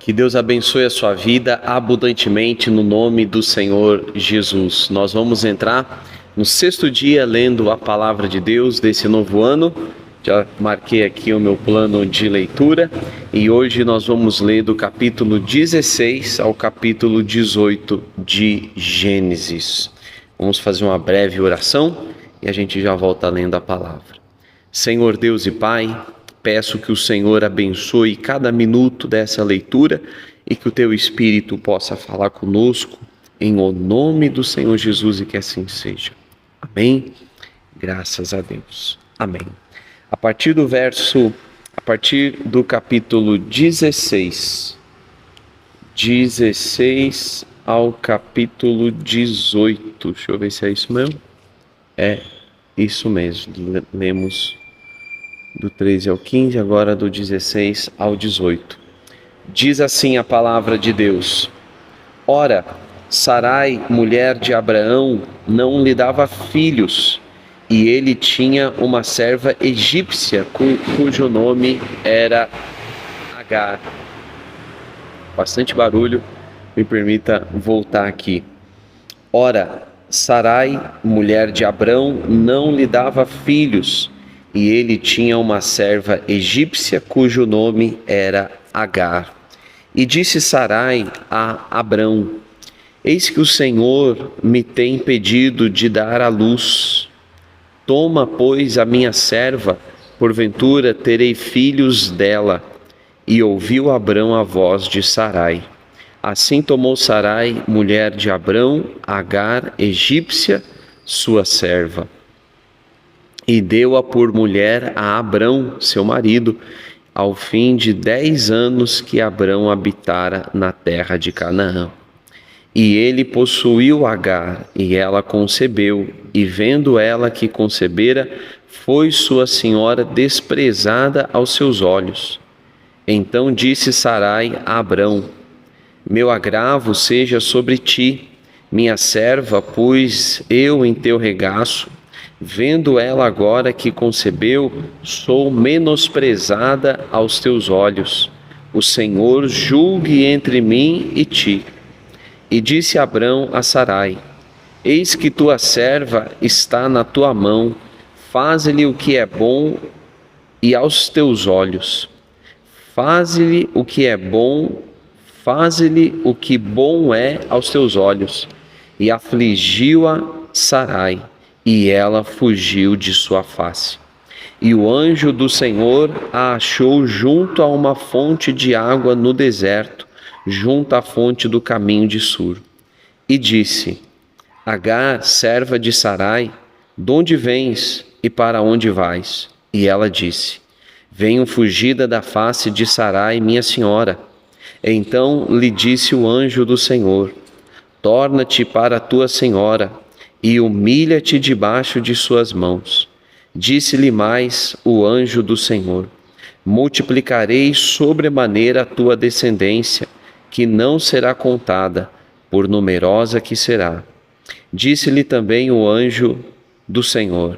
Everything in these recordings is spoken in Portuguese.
Que Deus abençoe a sua vida abundantemente no nome do Senhor Jesus. Nós vamos entrar no 6º dia lendo a palavra de Deus desse novo ano. Já marquei aqui o meu plano de leitura e hoje nós vamos ler do capítulo 16 ao capítulo 18 de Gênesis. Vamos fazer uma breve oração e a gente já volta lendo a palavra. Senhor Deus e Pai, peço que o Senhor abençoe cada minuto dessa leitura e que o Teu Espírito possa falar conosco em o nome do Senhor Jesus e que assim seja. Amém? Graças a Deus. Amém. A partir do capítulo 16 ao capítulo 18. Deixa eu ver se é isso mesmo. É isso mesmo. Lemos do 13 ao 15, agora do 16 ao 18. Diz assim a palavra de Deus: Ora, Sarai, mulher de Abraão, não lhe dava filhos, e ele tinha uma serva egípcia, cujo nome era Agar. Bastante barulho, me permita voltar aqui. Ora, Sarai, mulher de Abrão, não lhe dava filhos, e ele tinha uma serva egípcia, cujo nome era Agar. E disse Sarai a Abrão: Eis que o Senhor me tem impedido de dar à luz. Toma, pois, a minha serva, porventura terei filhos dela. E ouviu Abrão a voz de Sarai. Assim tomou Sarai, mulher de Abrão, Agar, egípcia, sua serva, e deu-a por mulher a Abrão, seu marido, ao fim de 10 anos que Abrão habitara na terra de Canaã. E ele possuiu Agar, e ela concebeu, e vendo ela que concebera, foi sua senhora desprezada aos seus olhos. Então disse Sarai a Abrão: Meu agravo seja sobre ti, minha serva, pois eu em teu regaço. Vendo ela agora que concebeu, sou menosprezada aos teus olhos. O Senhor julgue entre mim e ti. E disse Abrão a Sarai: Eis que tua serva está na tua mão, faze-lhe o que é bom e aos teus olhos. Faze-lhe o que é bom, faze-lhe o que bom é aos teus olhos. E afligiu-a Sarai, e ela fugiu de sua face. E o anjo do Senhor a achou junto a uma fonte de água no deserto, junto à fonte do caminho de Sur. E disse: Agar, serva de Sarai, de onde vens e para onde vais? E ela disse: Venho fugida da face de Sarai, minha senhora. Então lhe disse o anjo do Senhor: Torna-te para a tua senhora e humilha-te debaixo de suas mãos. Disse-lhe mais o anjo do Senhor: Multiplicarei sobremaneira a tua descendência, que não será contada, por numerosa que será. Disse-lhe também o anjo do Senhor: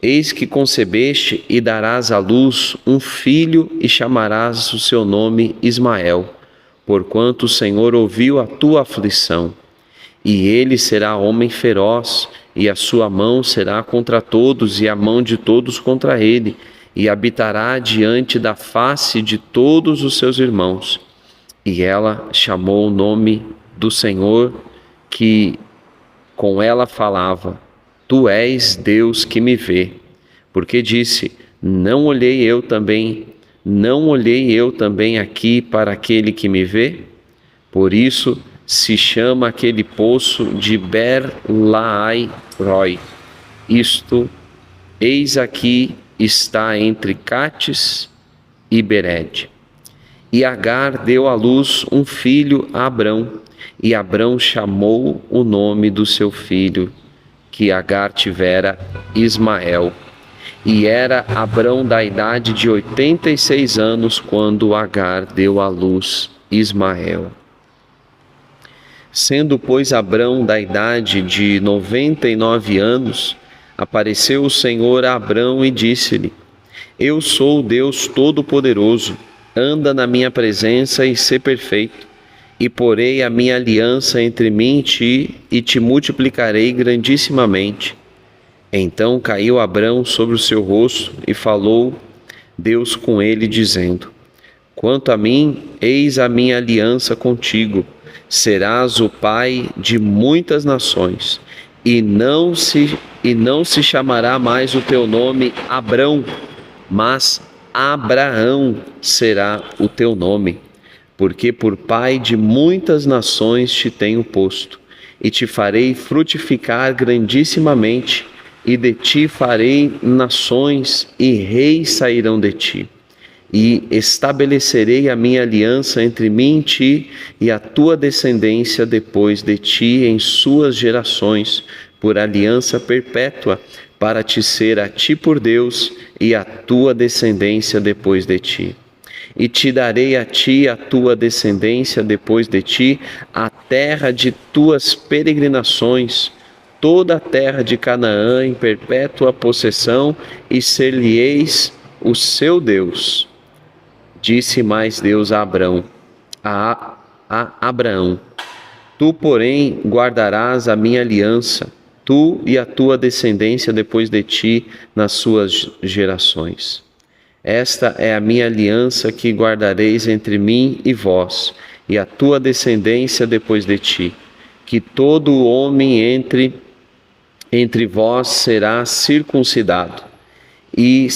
Eis que concebeste e darás à luz um filho e chamarás o seu nome Ismael, porquanto o Senhor ouviu a tua aflição. E ele será homem feroz, e a sua mão será contra todos, e a mão de todos contra ele, e habitará diante da face de todos os seus irmãos. E ela chamou o nome do Senhor que com ela falava: Tu és Deus que me vê. Porque disse: Não olhei eu também aqui para aquele que me vê? Por isso se chama aquele poço de Ber-Lahai-Roi. Isto, eis aqui está entre Cátis e Bered. E Agar deu à luz um filho a Abrão, e Abrão chamou o nome do seu filho, que Agar tivera, Ismael. E era Abrão da idade de 86 anos, quando Agar deu à luz Ismael. Sendo, pois, Abrão da idade de 99 anos, apareceu o Senhor a Abrão e disse-lhe: Eu sou o Deus Todo-Poderoso. anda na minha presença e sê perfeito, e porei a minha aliança entre mim e ti, e te multiplicarei grandissimamente. Então caiu Abrão sobre o seu rosto, e falou Deus com ele, dizendo: Quanto a mim, eis a minha aliança contigo, serás o pai de muitas nações, e não se chamará mais o teu nome Abrão, mas Abraão será o teu nome, porque por pai de muitas nações te tenho posto, e te farei frutificar grandissimamente, e de ti farei nações, e reis sairão de ti. E estabelecerei a minha aliança entre mim e ti, e a tua descendência depois de ti em suas gerações, por aliança perpétua, para te ser a ti por Deus, e a tua descendência depois de ti. E te darei a ti, a tua descendência depois de ti, a terra de tuas peregrinações, toda a terra de Canaã em perpétua possessão, e ser-lhe-eis o seu Deus. Disse mais Deus a Abraão: Tu, porém, guardarás a minha aliança, tu e a tua descendência depois de ti nas suas gerações. Esta é a minha aliança que guardareis entre mim e vós, e a tua descendência depois de ti, que todo homem entre vós será circuncidado, e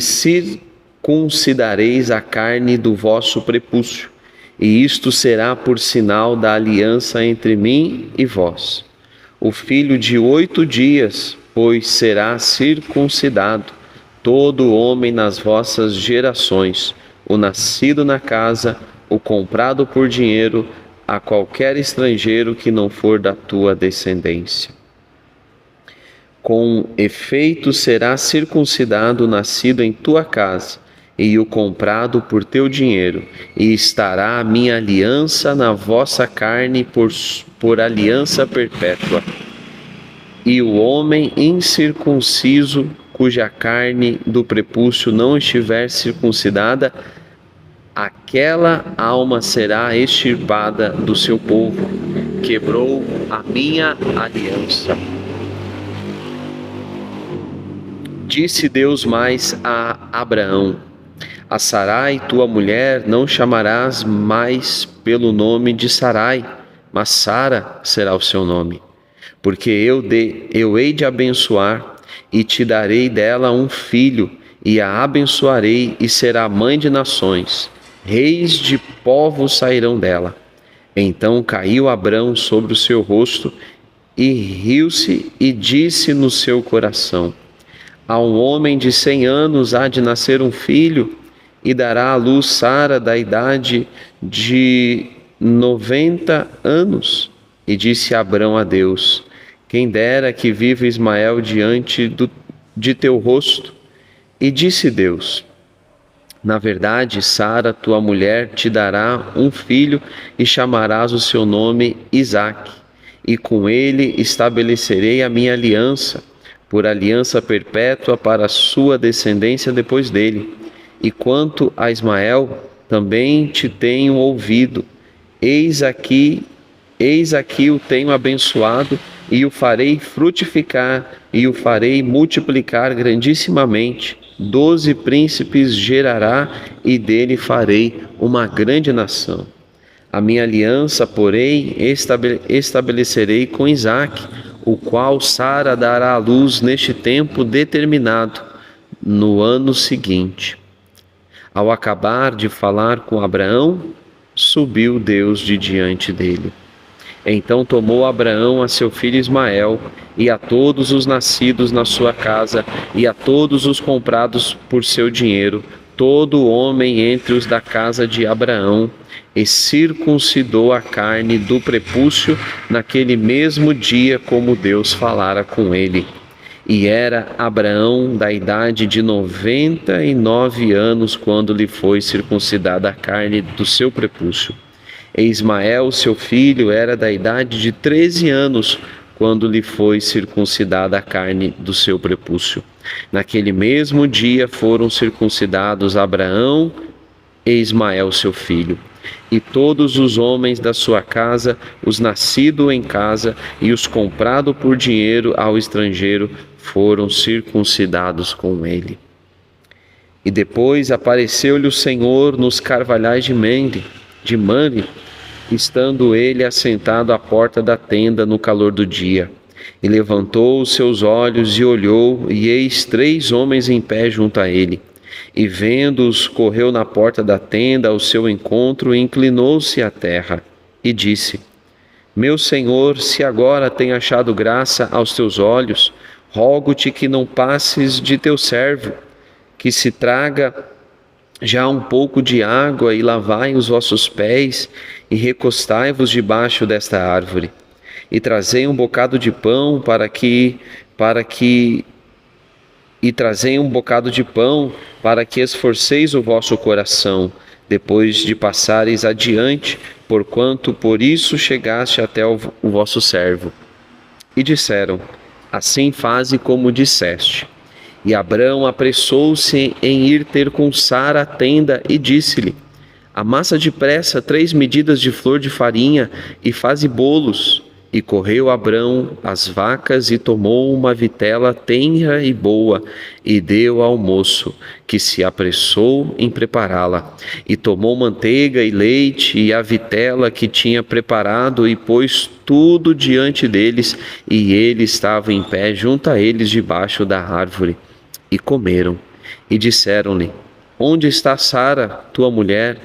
circuncidareis a carne do vosso prepúcio, e isto será por sinal da aliança entre mim e vós. O filho de 8 dias, pois, será circuncidado, todo homem nas vossas gerações, o nascido na casa, o comprado por dinheiro, a qualquer estrangeiro que não for da tua descendência. Com efeito será circuncidado o nascido em tua casa, e o comprado por teu dinheiro, e estará a minha aliança na vossa carne por aliança perpétua. E o homem incircunciso, cuja carne do prepúcio não estiver circuncidada, aquela alma será extirpada do seu povo, quebrou a minha aliança. Disse Deus mais a Abraão: A Sarai, tua mulher, não chamarás mais pelo nome de Sarai, mas Sara será o seu nome. Porque eu hei de abençoar, e te darei dela um filho, e a abençoarei, e será mãe de nações. Reis de povos sairão dela. Então caiu Abrão sobre o seu rosto, e riu-se, e disse no seu coração: A um homem de 100 anos há de nascer um filho, e dará à luz Sara da idade de 90 anos. E disse Abrão a Deus: Quem dera que viva Ismael diante de teu rosto. E disse Deus: Na verdade, Sara, tua mulher, te dará um filho, e chamarás o seu nome Isaque. E com ele estabelecerei a minha aliança, por aliança perpétua para a sua descendência depois dele. E quanto a Ismael, também te tenho ouvido. Eis aqui o tenho abençoado, e o farei frutificar, e o farei multiplicar grandissimamente. 12 príncipes gerará, e dele farei uma grande nação. A minha aliança, porém, estabelecerei com Isaque, o qual Sara dará à luz neste tempo determinado, no ano seguinte. Ao acabar de falar com Abraão, subiu Deus de diante dele. Então tomou Abraão a seu filho Ismael, e a todos os nascidos na sua casa, e a todos os comprados por seu dinheiro, todo homem entre os da casa de Abraão, e circuncidou a carne do prepúcio naquele mesmo dia, como Deus falara com ele. E era Abraão da idade de 99 anos, quando lhe foi circuncidada a carne do seu prepúcio. E Ismael, seu filho, era da idade de 13 anos, quando lhe foi circuncidada a carne do seu prepúcio. Naquele mesmo dia foram circuncidados Abraão e Ismael seu filho. E todos os homens da sua casa, os nascidos em casa e os comprados por dinheiro ao estrangeiro, foram circuncidados com ele. E depois apareceu-lhe o Senhor nos carvalhais de Mamre, estando ele assentado à porta da tenda no calor do dia. E levantou os seus olhos e olhou, e eis 3 homens em pé junto a ele. E vendo-os, correu na porta da tenda ao seu encontro e inclinou-se à terra. E disse: Meu Senhor, se agora tem achado graça aos teus olhos, rogo-te que não passes de teu servo, que se traga já um pouco de água e lavai os vossos pés e recostai-vos debaixo desta árvore. E trazei um bocado de pão para que esforceis o vosso coração, depois de passareis adiante, porquanto por isso chegaste até o vosso servo. E disseram: Assim faze como disseste. E Abrão apressou-se em ir ter com Sara à tenda e disse-lhe: Amassa depressa 3 medidas de flor de farinha e faze bolos. E correu Abrão às vacas e tomou uma vitela tenra e boa e deu ao moço, que se apressou em prepará-la. E tomou manteiga e leite e a vitela que tinha preparado e pôs tudo diante deles, e ele estava em pé junto a eles debaixo da árvore. E comeram. E disseram-lhe: Onde está Sara, tua mulher?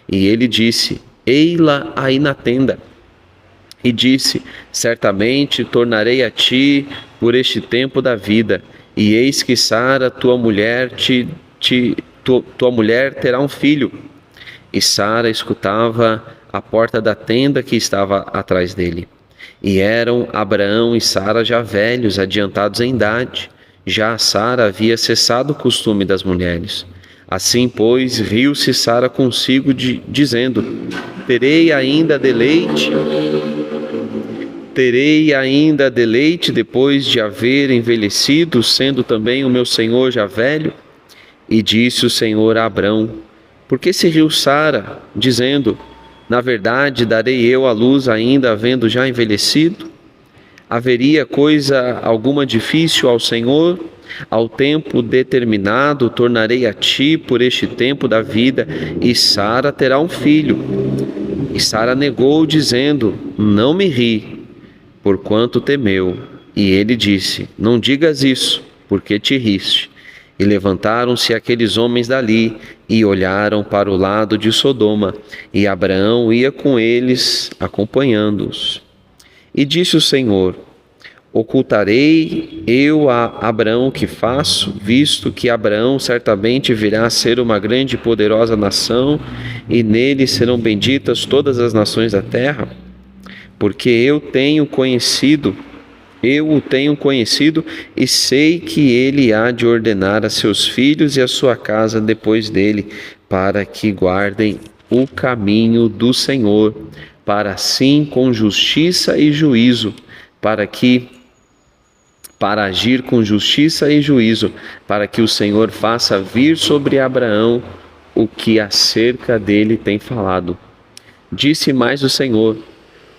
E ele disse: Ei-la aí na tenda. E disse: Certamente tornarei a ti por este tempo da vida, e eis que Sara, tua mulher, tua mulher terá um filho. E Sara escutava à porta da tenda que estava atrás dele. E eram Abraão e Sara já velhos, adiantados em idade. Já Sara havia cessado o costume das mulheres. Assim, pois, riu-se Sara consigo, dizendo: Terei ainda deleite depois de haver envelhecido, sendo também o meu senhor já velho? E disse o Senhor a Abrão: Por que se riu Sara, dizendo: Na verdade, darei eu à luz ainda havendo já envelhecido? Haveria coisa alguma difícil ao Senhor? Ao tempo determinado tornarei a ti por este tempo da vida, e Sara terá um filho. E Sara negou, dizendo: Não me ri, porquanto temeu. E ele disse: Não digas isso, porque te riste. E levantaram-se aqueles homens dali e olharam para o lado de Sodoma, e Abraão ia com eles, acompanhando-os. E disse o Senhor: Ocultarei eu a Abraão o que faço, visto que Abraão certamente virá a ser uma grande e poderosa nação, e nele serão benditas todas as nações da terra? Porque eu o tenho conhecido e sei que ele há de ordenar a seus filhos e a sua casa depois dele, para que guardem o caminho do Senhor, para assim com justiça e juízo, para agir com justiça e juízo, para que o Senhor faça vir sobre Abraão o que acerca dele tem falado. Disse mais o Senhor: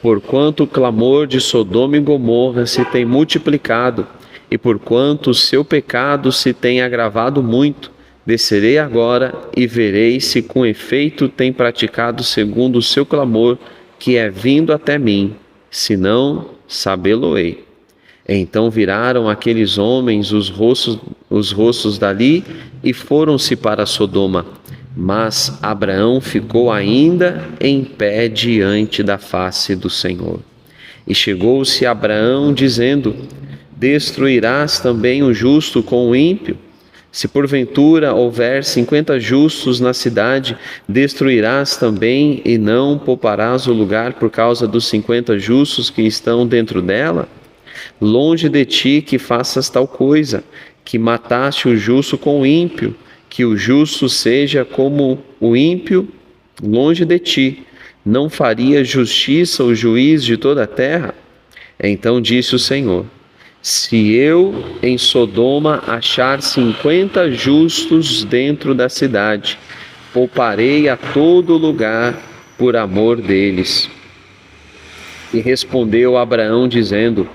Porquanto o clamor de Sodoma e Gomorra se tem multiplicado, e porquanto o seu pecado se tem agravado muito, descerei agora e verei se com efeito tem praticado segundo o seu clamor, que é vindo até mim, se não, sabê-lo-ei. Então viraram aqueles homens os rostos dali e foram-se para Sodoma. Mas Abraão ficou ainda em pé diante da face do Senhor. E chegou-se Abraão, dizendo: Destruirás também o justo com o ímpio? Se porventura houver 50 justos na cidade, destruirás também e não pouparás o lugar por causa dos 50 justos que estão dentro dela? Longe de ti que faças tal coisa, que mataste o justo com o ímpio, que o justo seja como o ímpio, longe de ti. Não faria justiça o juiz de toda a terra? Então disse o Senhor: Se eu em Sodoma achar 50 justos dentro da cidade, pouparei a todo lugar por amor deles. E respondeu Abraão, dizendo: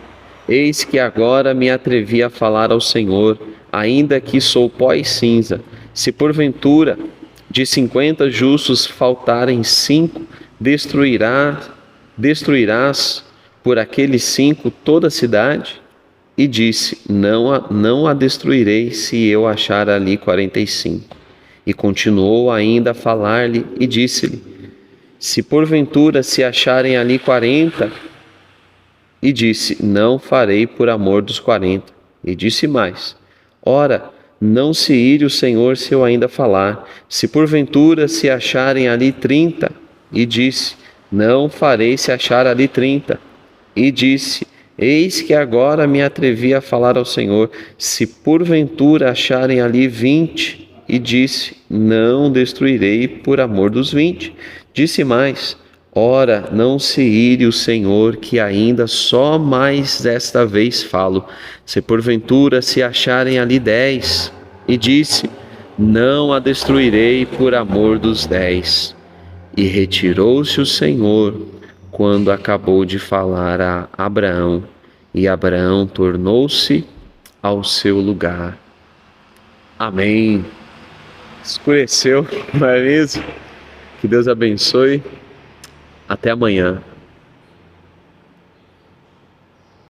Eis que agora me atrevi a falar ao Senhor, ainda que sou pó e cinza. Se porventura de 50 justos faltarem 5, destruirás por aqueles 5 toda a cidade? E disse: não a destruirei se eu achar ali 45. E continuou ainda a falar-lhe e disse-lhe: se porventura se acharem ali 40, e disse: não farei por amor dos 40. E disse mais: ora, não se ire o Senhor se eu ainda falar. Se porventura se acharem ali 30, e disse: não farei se achar ali 30. E disse: eis que agora me atrevi a falar ao Senhor. Se porventura acharem ali 20, e disse: não destruirei por amor dos 20. Disse mais: ora, não se ire o Senhor, que ainda só mais esta vez falo. Se porventura se acharem ali 10, e disse: não a destruirei por amor dos 10. E retirou-se o Senhor quando acabou de falar a Abraão, e Abraão tornou-se ao seu lugar. Amém. Escureceu, não é mesmo? Que Deus abençoe. Até amanhã.